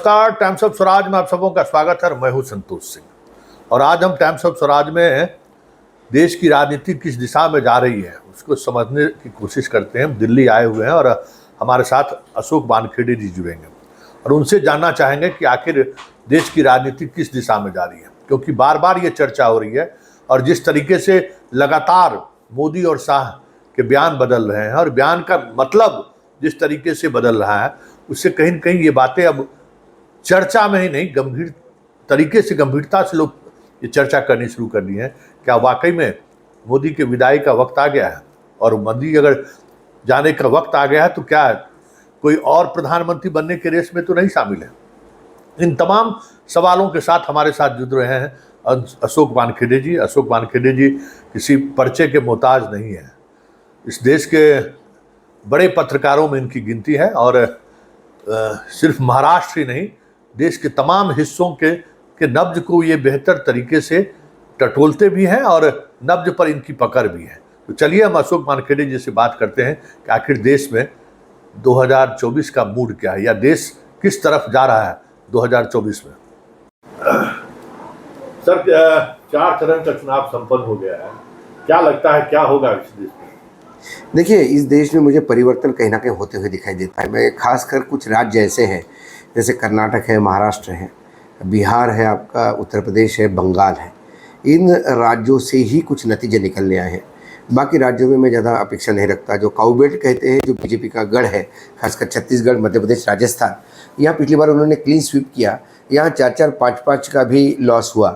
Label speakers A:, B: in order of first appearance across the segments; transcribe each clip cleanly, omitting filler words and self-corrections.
A: नमस्कार। Times of Swaraj में आप सबों का स्वागत है। मैं हूं संतोष सिंह और आज हम टाइम्स ऑफ स्वराज में देश की राजनीति किस दिशा में जा रही है उसको समझने की कोशिश करते हैं। हम दिल्ली आए हुए हैं और हमारे साथ अशोक वानखेड़े जी जुड़ेंगे और उनसे जानना चाहेंगे कि आखिर देश की राजनीति किस दिशा में जा रही है, क्योंकि बार बार ये चर्चा हो रही है और जिस तरीके से लगातार मोदी और शाह के बयान बदल रहे हैं और बयान का मतलब जिस तरीके से बदल रहा है उससे कहीं न कहीं ये बातें अब चर्चा में ही नहीं, गंभीर तरीके से गंभीरता से लोग ये चर्चा करनी शुरू कर दी है। क्या वाकई में मोदी के विदाई का वक्त आ गया है? और मोदी अगर जाने का वक्त आ गया है तो क्या कोई और प्रधानमंत्री बनने के रेस में तो नहीं शामिल है? इन तमाम सवालों के साथ हमारे साथ जुड़ रहे हैं अशोक वानखेड़े जी। अशोक वानखेड़े जी किसी परिचय के मोहताज नहीं है। इस देश के बड़े पत्रकारों में इनकी गिनती है और सिर्फ महाराष्ट्र ही नहीं, देश के तमाम हिस्सों के नब्ज को ये बेहतर तरीके से टटोलते भी हैं और नब्ज पर इनकी पकड़ भी है। तो चलिए हम अशोक वानखेड़े जी से बात करते हैं कि आखिर देश में 2024 का मूड क्या है या देश किस तरफ जा रहा है 2024 में। सर, 4 चरण का चुनाव संपन्न हो गया है, क्या लगता है क्या होगा इस देश में?
B: देखिए, इस देश में मुझे परिवर्तन कहीं ना कहीं होते हुए दिखाई देता है। मैं खासकर कुछ राज्य ऐसे हैं जैसे कर्नाटक है, महाराष्ट्र है, बिहार है, आपका उत्तर प्रदेश है, बंगाल है। इन राज्यों से ही कुछ नतीजे निकलने आए हैं। बाकी राज्यों में मैं ज़्यादा अपेक्षा नहीं रखता। जो काउबेल्ट कहते हैं, जो बीजेपी का गढ़ है, खासकर छत्तीसगढ़, मध्य प्रदेश, राजस्थान, यहाँ पिछली बार उन्होंने क्लीन स्वीप किया। यहाँ 4-4, 5-5 का भी लॉस हुआ।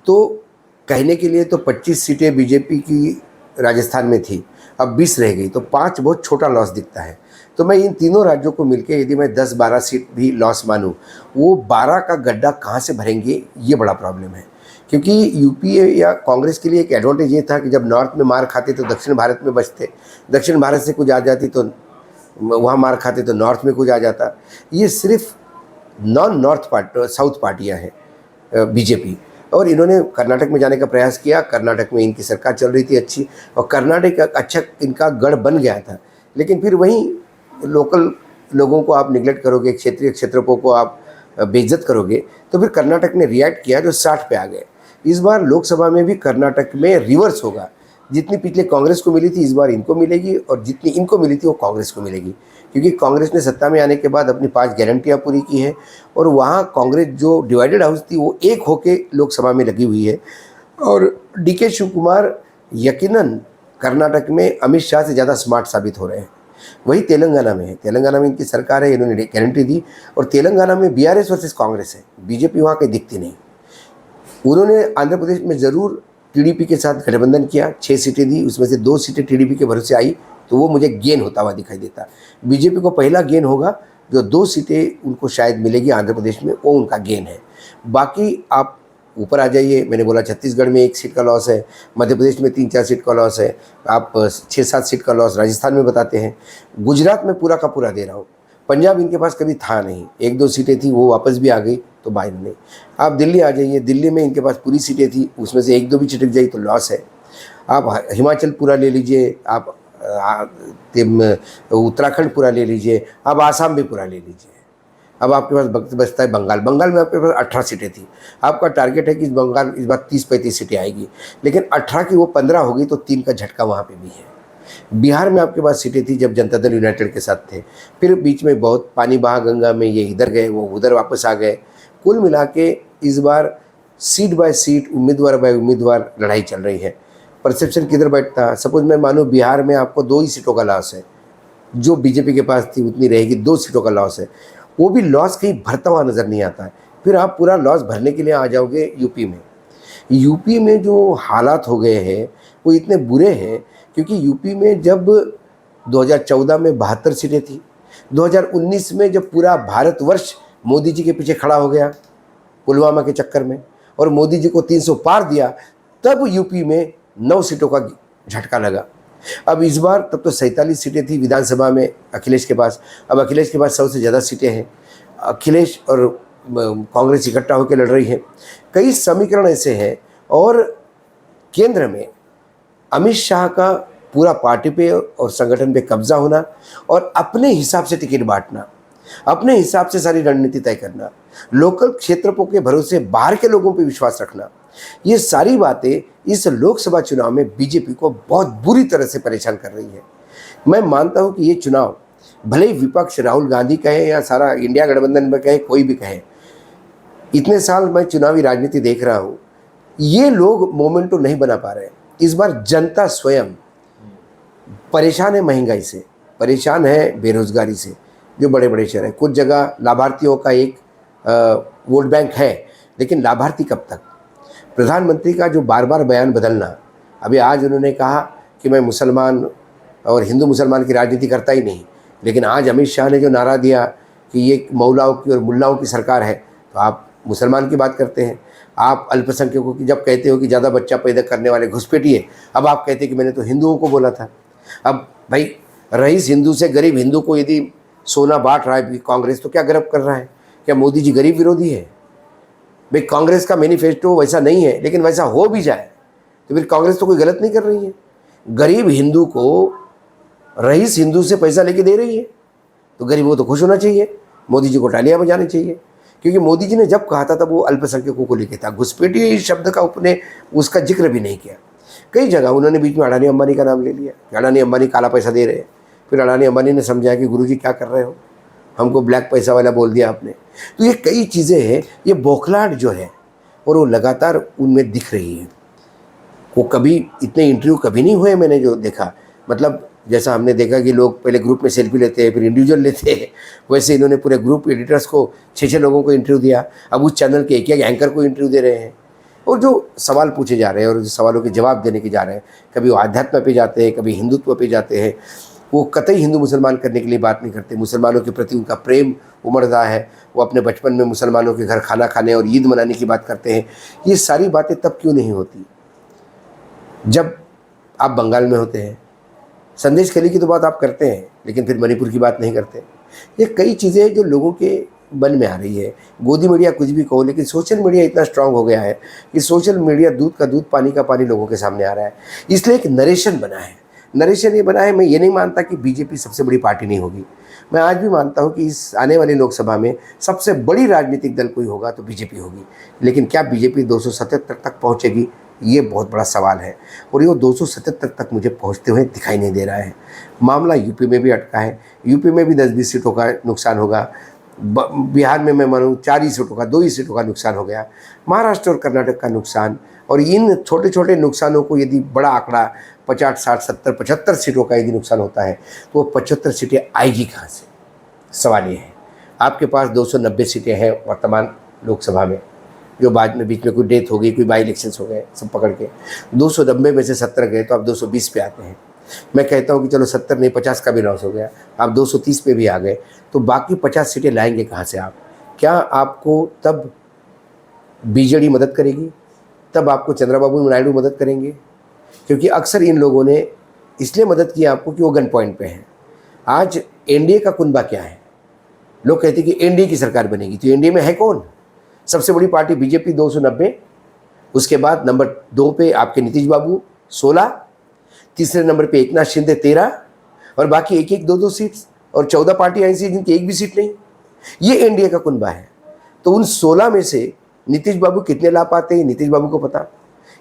B: तो कहने के लिए तो 25 सीटें बीजेपी की राजस्थान में थी, अब 20 रह गई, तो 5 बहुत छोटा लॉस दिखता है। तो मैं इन तीनों राज्यों को मिलके यदि मैं 10-12 सीट भी लॉस मानूं, वो 12 का गड्ढा कहाँ से भरेंगे, ये बड़ा प्रॉब्लम है। क्योंकि यूपीए या कांग्रेस के लिए एक एडवांटेज ये था कि जब नॉर्थ में मार खाते तो दक्षिण भारत में बचते, दक्षिण भारत से कुछ आ जाती तो वहाँ मार खाते तो नॉर्थ में कुछ आ जाता। ये सिर्फ नॉन नॉर्थ साउथ पार्टियाँ हैं बीजेपी, और इन्होंने कर्नाटक में जाने का प्रयास किया। कर्नाटक में इनकी सरकार चल रही थी अच्छी, और कर्नाटक का अच्छा इनका गढ़ बन गया था। लेकिन फिर वहीं लोकल लोगों को आप निगलेक्ट करोगे, क्षेत्रीय क्षेत्रपों को आप बेइज्जत करोगे, तो फिर कर्नाटक ने रिएक्ट किया, जो 60 पे आ गए। इस बार लोकसभा में भी कर्नाटक में रिवर्स होगा। जितनी पिछले कांग्रेस को मिली थी इस बार इनको मिलेगी, और जितनी इनको मिली थी वो कांग्रेस को मिलेगी। क्योंकि कांग्रेस ने सत्ता में आने के बाद अपनी 5 गारंटियाँ पूरी की हैं, और वहाँ कांग्रेस जो डिवाइडेड हाउस थी वो एक होके लोकसभा में लगी हुई है। और डीके शिव कुमार यकीनन कर्नाटक में अमित शाह से ज़्यादा स्मार्ट साबित हो रहे हैं। वही तेलंगाना में है, तेलंगाना में इनकी सरकार है, इन्होंने गारंटी दी। और तेलंगाना में बीआरएस वर्सेस कांग्रेस है, बीजेपी वहाँ कहीं दिखती नहीं। उन्होंने आंध्र प्रदेश में ज़रूर टीडीपी के साथ गठबंधन किया, 6 सीटें दी, उसमें से 2 सीटें टीडीपी के भरोसे आई, तो वो मुझे गेन होता हुआ दिखाई देता। बीजेपी को पहला गेन होगा, जो 2 सीटें उनको शायद मिलेगी आंध्र प्रदेश में, वो उनका गेन है। बाकी आप ऊपर आ जाइए, मैंने बोला छत्तीसगढ़ में 1 सीट का लॉस है, मध्य प्रदेश में 3-4 सीट का लॉस है, आप 6-7 सीट का लॉस राजस्थान में बताते हैं। गुजरात में पूरा का पूरा दे रहा हूँ। पंजाब इनके पास कभी था नहीं, 1-2 सीटें थी, वो वापस भी आ गई, तो बाहर नहीं। आप दिल्ली आ जाइए, दिल्ली में इनके पास पूरी सीटें थी, उसमें से 1-2 भी छिटक जाई तो लॉस है। आप हिमाचल पूरा ले लीजिए, आप उत्तराखंड पूरा ले लीजिए, आप आसाम भी पूरा ले लीजिए। अब आपके पास वक्त बचता है बंगाल। बंगाल में आपके पास 18 सीटें थी, आपका टारगेट है कि बंगाल इस बार 30-35 सीटें आएगी, लेकिन 18 की वो 15 होगी, तो 3 का झटका वहाँ पे भी है। बिहार में आपके पास सीटें थी जब जनता दल यूनाइटेड के साथ थे, फिर बीच में बहुत पानी बहा गंगा में, ये इधर गए वो उधर वापस आ गए। कुल मिला के इस बार सीट बाय सीट, उम्मीदवार बाय उम्मीदवार लड़ाई चल रही है। परसेप्शन किधर बैठता? सपोज मैं मानूँ बिहार में आपको 2 ही सीटों का लॉस है, जो बीजेपी के पास थी उतनी रहेगी, 2 सीटों का लॉस है। वो भी लॉस कहीं भरता हुआ नज़र नहीं आता है। फिर आप पूरा लॉस भरने के लिए आ जाओगे यूपी में। यूपी में जो हालात हो गए हैं वो इतने बुरे हैं, क्योंकि यूपी में जब 2014 में 72 सीटें थी, 2019 में जब पूरा भारतवर्ष मोदी जी के पीछे खड़ा हो गया पुलवामा के चक्कर में, और मोदी जी को 300 पार दिया, तब यूपी में 9 सीटों का झटका लगा। अब इस बार तब तो 47 सीटें थी विधानसभा में अखिलेश के पास, अब अखिलेश के पास 100 से ज़्यादा सीटें हैं। अखिलेश और कांग्रेस इकट्ठा होकर लड़ रही है। कई समीकरण ऐसे हैं, और केंद्र में अमित शाह का पूरा पार्टी पे और संगठन पे कब्जा होना, और अपने हिसाब से टिकट बांटना, अपने हिसाब से सारी रणनीति तय करना, लोकल क्षेत्रों के भरोसे बाहर के लोगों पे विश्वास रखना, ये सारी बातें इस लोकसभा चुनाव में बीजेपी को बहुत बुरी तरह से परेशान कर रही है। मैं मानता हूं कि ये चुनाव भले ही विपक्ष राहुल गांधी कहे या सारा इंडिया गठबंधन में कहे, कोई भी कहे, इतने साल मैं चुनावी राजनीति देख रहा हूं, ये लोग मोमेंटो नहीं बना पा रहे हैं। इस बार जनता स्वयं परेशान है, महंगाई से परेशान है, बेरोजगारी से, जो बड़े बड़े शहर हैं। कुछ जगह लाभार्थियों का एक वोट बैंक है, लेकिन लाभार्थी कब तक? प्रधानमंत्री का जो बार बार बयान बदलना, अभी आज उन्होंने कहा कि मैं मुसलमान और हिंदू मुसलमान की राजनीति करता ही नहीं, लेकिन आज अमित शाह ने जो नारा दिया कि ये मौलाओं की और मुल्लाओं की सरकार है, तो आप मुसलमान की बात करते हैं। आप अल्पसंख्यकों की जब कहते हो कि ज़्यादा बच्चा पैदा करने वाले घुसपैठिए, अब आप कहते हैं कि मैंने तो हिंदुओं को बोला था। अब भाई, रईस हिंदू से गरीब हिंदू को यदि सोना बांट रहा है कांग्रेस, तो क्या गर्व कर रहा है? क्या मोदी जी गरीब विरोधी है? भाई, कांग्रेस का मैनिफेस्टो वैसा नहीं है, लेकिन वैसा हो भी जाए तो फिर कांग्रेस तो कोई गलत नहीं कर रही है। गरीब हिंदू को रईस हिंदू से पैसा लेके दे रही है, तो गरीबों को तो खुश होना चाहिए, मोदी जी को तालियां बजानी चाहिए। क्योंकि मोदी जी ने जब कहा था तब वो अल्पसंख्यकों को लेके था, घुसपैठिए शब्द का उपने उसका जिक्र भी नहीं किया। कई जगह उन्होंने बीच में अडानी अंबानी का नाम ले लिया कि अडानी अंबानी काला पैसा दे रहे हैं। फिर अडानी अंबानी ने समझाया कि गुरुजी क्या कर रहे हो, हमको ब्लैक पैसा वाला बोल दिया आपने। तो ये कई चीज़ें हैं, ये बौखलाहट जो है और वो लगातार उनमें दिख रही है। वो कभी इतने इंटरव्यू कभी नहीं हुए मैंने जो देखा, मतलब जैसा हमने देखा कि लोग पहले ग्रुप में सेल्फी लेते हैं, फिर इंडिविजुअल लेते हैं, वैसे इन्होंने पूरे ग्रुप एडिटर्स को 6-6 लोगों को इंटरव्यू दिया। अब उस चैनल के एक एंकर को इंटरव्यू दे रहे हैं, और जो सवाल पूछे जा रहे हैं और जो सवालों के जवाब देने के जा रहे हैं, कभी वो आध्यात्म पे जाते हैं, कभी हिंदुत्व पे जाते हैं। वो कतई हिंदू मुसलमान करने के लिए बात नहीं करते, मुसलमानों के प्रति उनका प्रेम उमड़ता है। वो अपने बचपन में मुसलमानों के घर खाना खाने और ईद मनाने की बात करते हैं। ये सारी बातें तब क्यों नहीं होती जब आप बंगाल में होते हैं? संदेश खली की तो बात आप करते हैं, लेकिन फिर मणिपुर की बात नहीं करते। ये कई चीज़ें जो लोगों के मन में आ रही है। गोदी मीडिया कुछ भी कहो, लेकिन सोशल मीडिया इतना स्ट्रांग हो गया है कि सोशल मीडिया दूध का दूध पानी का पानी लोगों के सामने आ रहा है। इसलिए एक नरेशन बना है। नरेशन ये बना है, मैं ये नहीं मानता कि बीजेपी सबसे बड़ी पार्टी नहीं होगी। मैं आज भी मानता हूँ कि इस आने वाली लोकसभा में सबसे बड़ी राजनीतिक दल कोई होगा तो बीजेपी होगी। लेकिन क्या बीजेपी 277 तक पहुँचेगी, ये बहुत बड़ा सवाल है। और ये 277 तक मुझे पहुंचते हुए दिखाई नहीं दे रहा है। मामला यूपी में भी अटका है, यूपी में भी 10-20 सीटों का नुकसान होगा। बिहार में मैं मानूँ 4 ही सीटों का, 2 ही सीटों का नुकसान हो गया। महाराष्ट्र और कर्नाटक का नुकसान, और इन छोटे छोटे नुकसानों को यदि बड़ा आंकड़ा 50, 60, 70, 75 सीटों का यदि नुकसान होता है, तो वो 75 सीटें आएगी कहाँ से? सवाल ये है। आपके पास 290 सीटें हैं वर्तमान लोकसभा में, जो बाद में बीच में कोई डेथ हो गई, कोई बाई इलेक्शंस हो गए, सब पकड़ के 290 में से 70 गए, तो आप 220 पे आते हैं। मैं कहता हूँ कि चलो 70 नहीं, 50 का भी लॉस हो गया, आप 230 पे भी आ गए, तो बाकी 50 सीटें लाएंगे कहाँ से आप? क्या आपको तब बीजेडी मदद करेगी? तब आपको चंद्रबाबू नायडू मदद करेंगे? क्योंकि अक्सर इन लोगों ने इसलिए मदद की आपको कि वो गन पॉइंट पे हैं। आज एनडीए का कुनबा क्या है? लोग कहते हैं कि एनडीए की सरकार बनेगी, तो एनडीए में है कौन? सबसे बड़ी पार्टी बीजेपी 290, उसके बाद नंबर 2 पे आपके नीतीश बाबू 16, तीसरे नंबर पे एकनाथ शिंदे 13, और बाकी एक एक 2-2 सीट्स, और 14 पार्टियां ऐसी जिनकी एक भी सीट नहीं। ये एनडीए का कुनबा है। तो उन 16 में से नीतीश बाबू कितने ला पाते हैं, नीतीश बाबू को पता।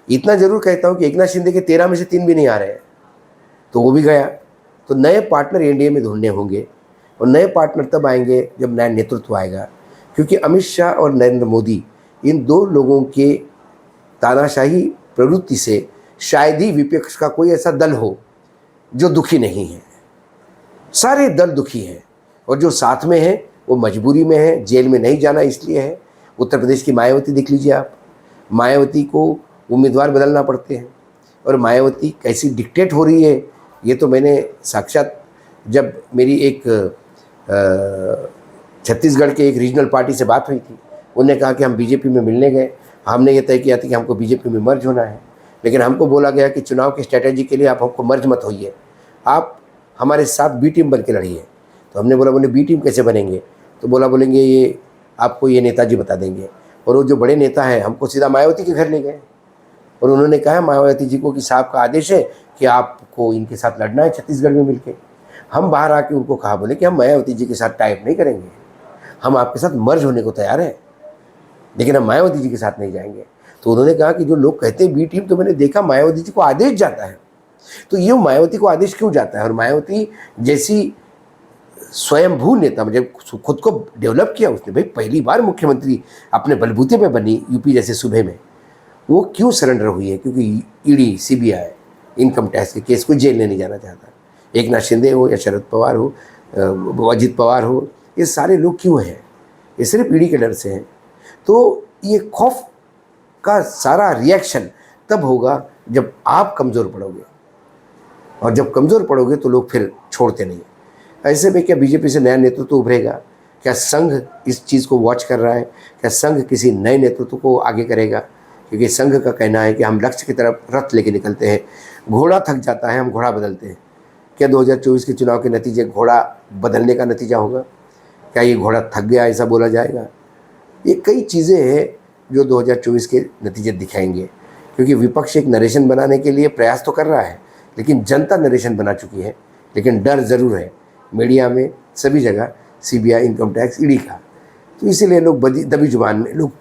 B: इतना जरूर कहता हूँ कि एकनाथ शिंदे के 13 में से 3 भी नहीं आ रहे हैं, तो वो भी गया। तो नए पार्टनर एनडीए में ढूंढने होंगे, और नए पार्टनर तब आएंगे जब नया नेतृत्व आएगा। क्योंकि अमित शाह और नरेंद्र मोदी, इन 2 लोगों के तानाशाही प्रवृत्ति से शायद ही विपक्ष का कोई ऐसा दल हो जो दुखी नहीं है। सारे दल दुखी हैं, और जो साथ में है वो मजबूरी में है, जेल में नहीं जाना इसलिए है। उत्तर प्रदेश की मायावती देख लीजिए आप, मायावती को उम्मीदवार बदलना पड़ते हैं, और मायावती कैसी डिक्टेट हो रही है, ये तो मैंने साक्षात, जब मेरी एक छत्तीसगढ़ के एक रीजनल पार्टी से बात हुई थी, उन्होंने कहा कि हम बीजेपी में मिलने गए, हमने ये तय किया था कि हमको बीजेपी में मर्ज होना है, लेकिन हमको बोला गया कि चुनाव की स्ट्रैटेजी के लिए आप हमको मर्ज मत होइए, आप हमारे साथ बी टीम बन के लड़िए। तो हमने बोले बी टीम कैसे बनेंगे? तो बोलेंगे ये आपको ये नेताजी बता देंगे। और वो जो बड़े नेता हैं हमको सीधा मायावती के घर ले गए, और उन्होंने कहा मायावती जी को कि साहब का आदेश है कि आपको इनके साथ लड़ना है छत्तीसगढ़ में मिलके। हम बाहर आके उनको कहा, बोले कि हम मायावती जी के साथ टाइप नहीं करेंगे, हम आपके साथ मर्ज होने को तैयार हैं, लेकिन हम मायावती जी के साथ नहीं जाएंगे। तो उन्होंने कहा कि जो लोग कहते हैं बी टीम, तो मैंने देखा मायावती जी को आदेश जाता है, तो ये मायावती को आदेश क्यों जाता है? और मायावती जैसी स्वयंभू नेता, मुझे खुद को डेवलप किया उसने, भाई पहली बार मुख्यमंत्री अपने बलबूते पे बनी यूपी जैसे सूबे में, वो क्यों सरेंडर हुई है? क्योंकि ईडी, सीबीआई, इनकम टैक्स के केस को जेल नहीं जाना चाहता। एकनाथ शिंदे हो या शरद पवार हो, अजित पवार हो, ये सारे लोग क्यों हैं? ये सिर्फ ईडी के डर से हैं। तो ये खौफ का सारा रिएक्शन तब होगा जब आप कमज़ोर पड़ोगे, और जब कमज़ोर पड़ोगे तो लोग फिर छोड़ते नहीं। ऐसे में क्या बीजेपी से नया नेतृत्व उभरेगा? क्या संघ इस चीज़ को वॉच कर रहा है? क्या संघ किसी नए नेतृत्व को आगे करेगा? क्योंकि संघ का कहना है कि हम लक्ष्य की तरफ रथ लेके निकलते हैं, घोड़ा थक जाता है, हम घोड़ा बदलते हैं। क्या 2024 के चुनाव के नतीजे घोड़ा बदलने का नतीजा होगा? क्या ये घोड़ा थक गया ऐसा बोला जाएगा? ये कई चीज़ें हैं जो 2024 के नतीजे दिखाएंगे, क्योंकि विपक्ष एक नरेशन बनाने के लिए प्रयास तो कर रहा है, लेकिन जनता नरेशन बना चुकी है। लेकिन डर ज़रूर है मीडिया में, सभी जगह, सीबीआई, इनकम टैक्स, ईडी का। तो इसीलिए लोग दबी जुबान में, लोग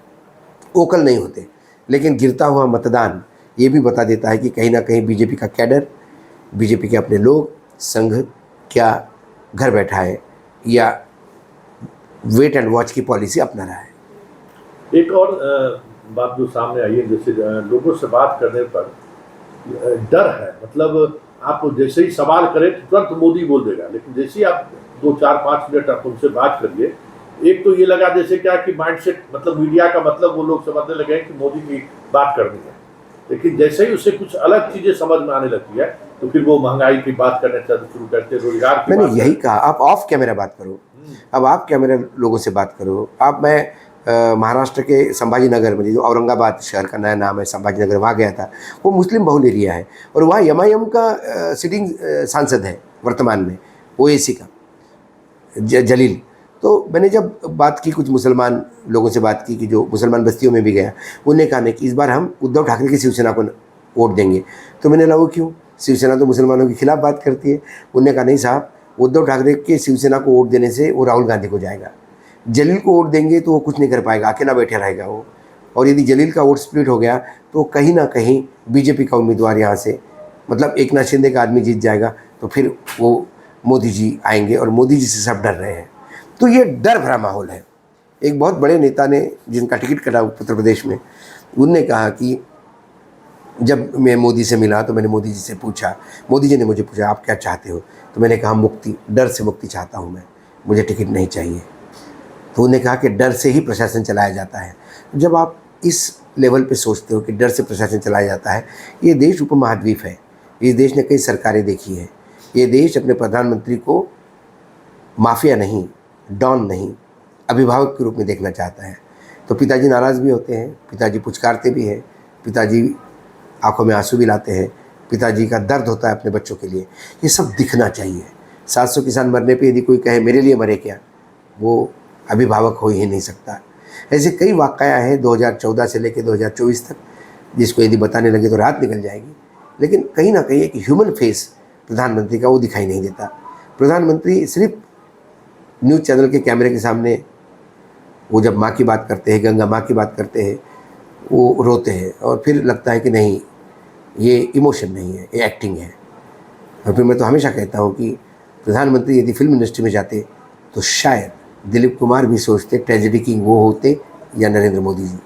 B: ओकल नहीं होते। लेकिन गिरता हुआ मतदान ये भी बता देता है कि कहीं ना कहीं बीजेपी का कैडर, बीजेपी के अपने लोग, संघ क्या घर बैठा है या वेट एंड वॉच की पॉलिसी अपना रहा है।
A: एक और बात जो सामने आई है, जैसे लोगों से बात करने पर डर है, मतलब आप जैसे ही सवाल करें तो तुरंत मोदी बोल देगा, लेकिन जैसे ही आप 2-4-5 मिनट आप उनसे बात करिए, एक तो ये लगा जैसे क्या कि माइंडसेट, मतलब मीडिया का मतलब वो लोग समझने लगे कि मोदी की बात करनी है, लेकिन जैसे ही उससे कुछ अलग चीजें समझ में आने लगती है तो फिर वो महंगाई की बात करना शुरू करते, रोजगार की।
B: मैंने यही कहा, आप ऑफ कैमरा बात करो, अब आप कैमरा लोगों से बात करो। आप, मैं महाराष्ट्र के संभाजी नगर में, जो औरंगाबाद शहर का नया नाम है संभाजी नगर, वहाँ गया था। वो मुस्लिम बहुल एरिया है और वहाँ एमआईएम का सिटिंग सांसद है वर्तमान में, ओएसी का, जलील। तो मैंने जब बात की, कुछ मुसलमान लोगों से बात की, कि जो मुसलमान बस्तियों में भी गया, उन्होंने कहा कि इस बार हम उद्धव ठाकरे की शिवसेना को वोट देंगे। तो मैंने लगा वो क्यों, शिवसेना तो मुसलमानों के खिलाफ बात करती है। उन्होंने कहा नहीं साहब, उद्धव ठाकरे के शिवसेना को वोट देने से वो राहुल गांधी को जाएगा, जलील को वोट देंगे तो वो कुछ नहीं कर पाएगा, अकेला बैठे रहेगा वो, और यदि जलील का वोट स्प्लिट हो गया तो कहीं ना कहीं बीजेपी का उम्मीदवार यहाँ से, मतलब एकनाथ शिंदे का आदमी जीत जाएगा, तो फिर वो मोदी जी आएंगे, और मोदी जी से सब डर रहे हैं। तो ये डर भरा माहौल है। एक बहुत बड़े नेता ने, जिनका टिकट कटा उत्तर प्रदेश में, उनने कहा कि जब मैं मोदी से मिला तो मैंने मोदी जी से पूछा, मोदी जी ने मुझे पूछा आप क्या चाहते हो, तो मैंने कहा मुक्ति, डर से मुक्ति चाहता हूँ मैं, मुझे टिकट नहीं चाहिए। तो उन्होंने कहा कि डर से ही प्रशासन चलाया जाता है। जब आप इस लेवल पे सोचते हो कि डर से प्रशासन चलाया जाता है, ये देश उपमहाद्वीप है, इस देश ने कई सरकारें देखी है, ये देश अपने प्रधानमंत्री को माफिया नहीं, डॉन नहीं, अभिभावक के रूप में देखना चाहता है। तो पिताजी नाराज़ भी होते हैं, पिताजी पुचकारते भी हैं, पिताजी आंखों में आंसू भी लाते हैं, पिताजी का दर्द होता है अपने बच्चों के लिए, ये सब दिखना चाहिए। 700 किसान मरने पे यदि कोई कहे मेरे लिए मरे क्या, वो अभिभावक हो ही नहीं सकता। ऐसे कई वाक़या हैं 2014 से लेकर 2024 तक, जिसको यदि बताने लगे तो रात निकल जाएगी। लेकिन कहीं ना कहीं एक ह्यूमन फेस प्रधानमंत्री का वो दिखाई नहीं देता। प्रधानमंत्री सिर्फ न्यूज़ चैनल के कैमरे के सामने वो जब माँ की बात करते हैं, गंगा माँ की बात करते हैं, वो रोते हैं, और फिर लगता है कि नहीं ये इमोशन नहीं है, ये एक्टिंग है। और फिर मैं तो हमेशा कहता हूँ कि प्रधानमंत्री यदि फिल्म इंडस्ट्री में जाते तो शायद दिलीप कुमार भी सोचते ट्रेजेडी किंग वो होते या नरेंद्र मोदी जी।